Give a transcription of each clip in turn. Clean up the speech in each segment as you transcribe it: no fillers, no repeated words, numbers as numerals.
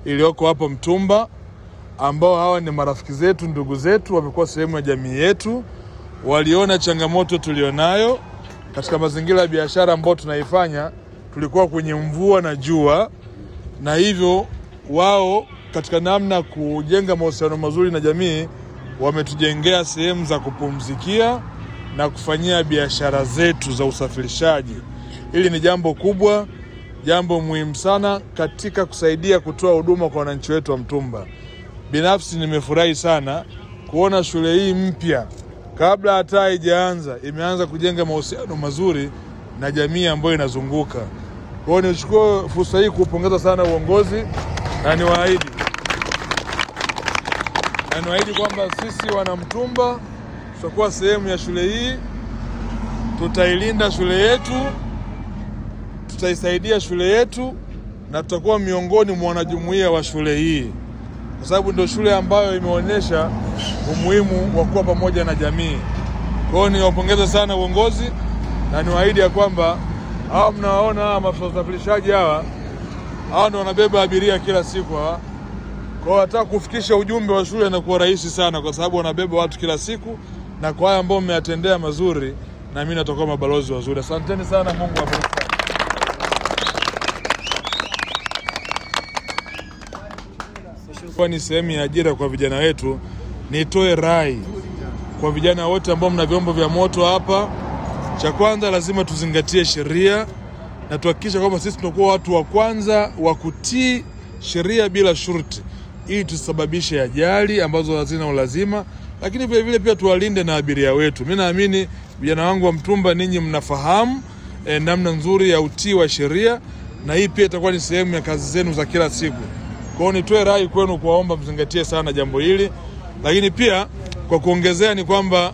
iliyoko hapo Mtumba, ambao hawa ni marafiki zetu, ndugu zetu, wamekuwa sehemu ya jamii yetu. Waliona changamoto tulionayo katika mazingira ya biashara ambayo tunaifanya. Tulikuwa kwenye mvua na jua, na hivyo wao katika namna kujenga mahusiano mazuri na jamii wametujengea sehemu za kupumzikia na kufanyia biashara zetu za usafirishaji. Hili ni jambo kubwa, jambo muhimu sana katika kusaidia kutoa huduma kwa wananchi wetu wa Mtumba. Binafsi nimefurahi sana kuona shule hii mpya kabla hata haijaanza imeanza kujenga mahusiano mazuri na jamii ambayo inazunguka. Kwa hiyo nichukue fursa hii kupongeza sana uongozi na niwaahidi kwamba sisi wana Mtumba tutakuwa sehemu ya shule hii, tutailinda shule yetu, tutaisaidia shule yetu, na tutakuwa miongoni mwa wanajumuiya wa shule hii, kwa sababu ndio shule ambayo imeonyesha umuhimu wa kuwa pamoja na jamii. Kwa hiyo niwapongeze sana uongozi na niwaahidi ya kwamba hao mnawaona maafisa usafirishaji hawa ndio wanabeba abiria kila siku hawa. Kwa hiyo hata kufikisha ujumbe wa shule inakuwa rahisi sana, kwa sababu wanabeba watu kila siku, na kwa haya ambao mmeyatendea mazuri na mimi natakuwa mabalozi wazuri. Asanteni sana, Mungu awabariki. Kwa ni sehemu ya ajira kwa vijana wetu, nitoe rai kwa vijana wote ambao mna vyombo vya moto hapa. Cha kwanza lazima tuzingatie sheria na tuhakikishe kwamba sisi tunakuwa watu wa kwanza wa kutii sheria bila shurti, ili tusababishe ajali ambazo hazina ulazima, lakini vile vile pia tuwalinde na abiria wetu. Mimi naamini vijana wangu wa Mtumba ninyi mnafahamu namna nzuri ya utii wa sheria, na hii pia itakuwa ni sehemu ya kazi zenu za kila siku. Kwa hiyo nitoe rai kwenu kuwaomba mzingatie sana jambo hili. Lakini pia kwa kuongezea ni kwamba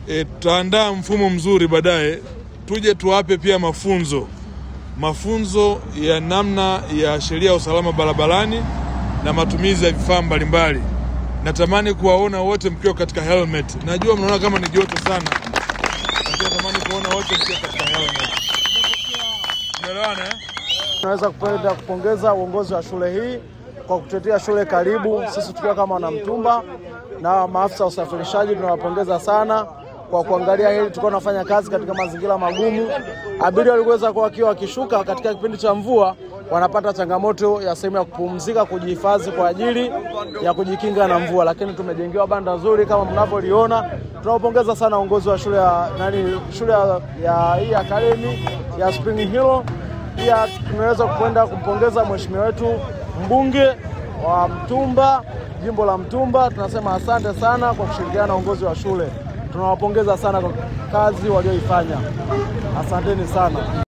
tutaandaa mfumo mzuri baadaye, tuje tuwape pia mafunzo ya namna ya sheria ya usalama barabarani na matumizi ya vifaa mbalimbali. Natamani kuwaona wote mkiwa katika helmet. Najua mnaona kama ni joto sana, lakini natamani kuona wote mkiwa katika helmet. Umeelewana? Naweza kupongeza uongozi wa shule hii kwa kutetea shule karibu. Sisi tukiwa kama wana Mtumba na maafisa usafirishaji tunawapongeza sana kwa kuangalia hili. Tulikuwa tunafanya kazi katika mazingira magumu. Abiria waliweza kuwa wakishuka katika kipindi cha mvua wanapata changamoto ya sehemu ya kupumzika, kujihifadhi kwa ajili ya kujikinga na mvua, lakini tumejengewa banda nzuri kama mnavyoliona. Tunawapongeza sana uongozi wa shule ya hii academy ya Spring Hill. Pia tunaweza kwenda kumpongeza mheshimiwa wetu mbunge wa Mtumba, jimbo la Mtumba. Tunasema asante sana kwa kushirikiana na uongozi wa shule. Tunawapongeza sana kwa kazi walioifanya. Asanteni sana.